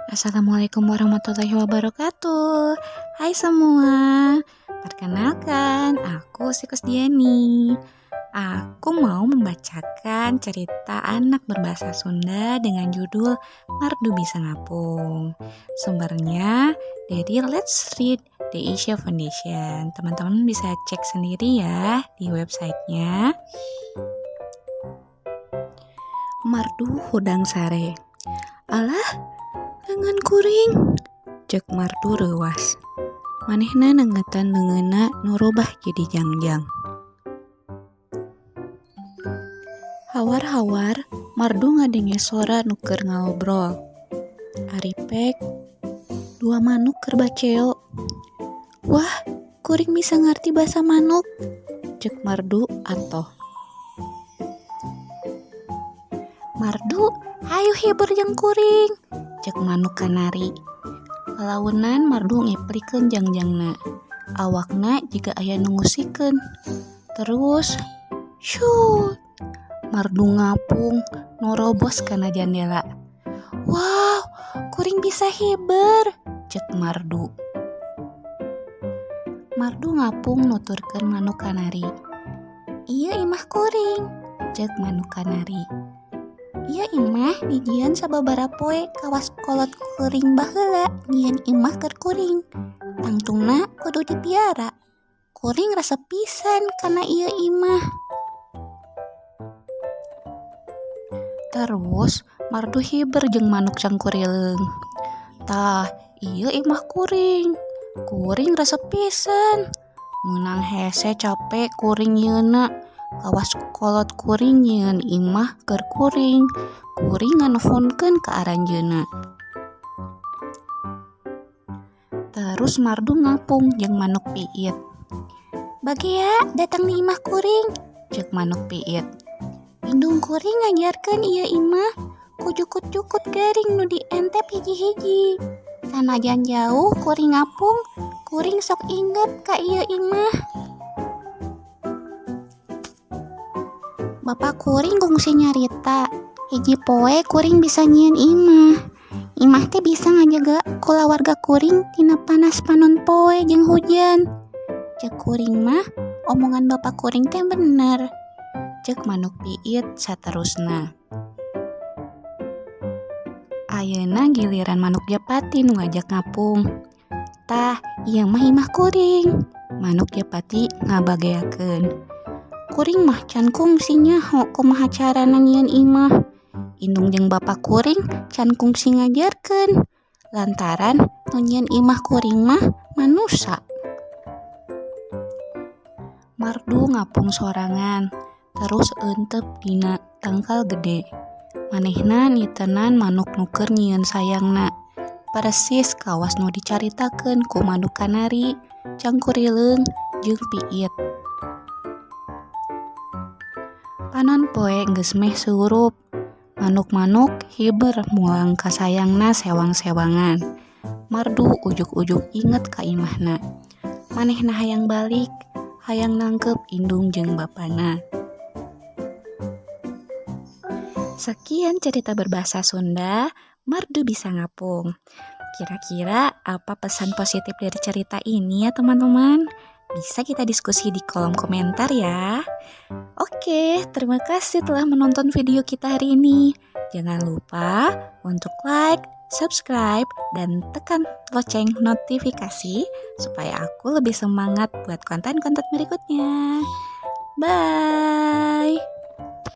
Assalamualaikum warahmatullahi wabarakatuh. Hai semua, perkenalkan aku si Kusdiani. Aku mau membacakan cerita anak berbahasa Sunda dengan judul Mardu Bisa Ngapung. Sumbernya dari Let's Read The Asia Foundation. Teman-teman bisa cek sendiri ya di websitenya. Mardu Hudang Sare. Alah, lengan kuring, cek Mardu rewas. Manehna nengetan leungeunna nu robah jadi jangjang. Hawar-hawar, Mardu ngadenge sora nu keur ngobrol. Aripek, dua manuk keur baceo. Wah, kuring bisa ngarti bahasa manuk, cek Mardu atoh. Mardu, hayu hibur jeung kuring, cek manuk kanari. Kalaunan Mardu ngeplikeun jangjangna. Awakna jiga aya nu ngusikeun. Terus, syut, Mardu ngapung norobos kana jendela. Wow, kuring bisa hiber, cek Mardu. Mardu ngapung nuturkeun manuk kanari. Ieu imah kuring, cek manuk kanari. Iya imah dijian sababaraha poe kawas kolot kuring baheula nyieun imah keur kuring. Tangtungna kudu dipiara. Kuring resep pisan kana ieu imah. Terus Mardu hiber jeung manuk cangkurileung. Tah, ieu imah kuring. Kuring resep pisan. Meunang hese capek kuring nyieunna. Kawas kolot kuring nyieun imah keur kuring. Kuring nganuhunkeun ka aranjeunna. Terus Mardu ngapung jeung manuk piit. Bagea datang di imah kuring, cek manuk piit. Indung kuring ngajarkeun ieu imah ku jukut-jukut garing nu dientep hiji-hiji. Sanajan jauh kuring ngapung, kuring sok inget ka ieu imah. Bapak kuring kungsi nyarita, hiji poe kuring bisa nyieun imah. Imah teh bisa ngajaga kulawarga kuring tina panas panon poe jeung hujan. Cek kuring mah, omongan bapak kuring teh bener. Cek manuk piit saterusna. Ayeuna giliran manuk japati nu ngajak ngapung. Tah, ieu mah imah kuring. Manuk japati ngabageakeun. Kuring mah can kungsi nyaho kumaha carana nyieun imah. Indung jeung bapak kuring can kungsi ngajarkeun. Lantaran nu nyieun imah kuring mah manusa. Mardu ngapung sorangan, terus euteup dina tangkal gede. Manehna niteunan manuk nu keur nyieun sayangna. Persis kawas nu dicaritakeun ku manuk kanari, cangkurileung, jeung piit. Panon poe geus meh surup. Manuk-manuk hiber mulang ka sayangna sewang-sewangan. Mardu ujuk-ujuk inget ka imahna. Manehna hayang balik, hayang nangkep indung jeung bapana. Sekian cerita berbahasa Sunda, Mardu Bisa Ngapung. Kira-kira apa pesan positif dari cerita ini ya teman-teman? Bisa kita diskusi di kolom komentar ya. Oke, terima kasih telah menonton video kita hari ini. Jangan lupa untuk like, subscribe, dan tekan lonceng notifikasi supaya aku lebih semangat buat konten-konten berikutnya. Bye!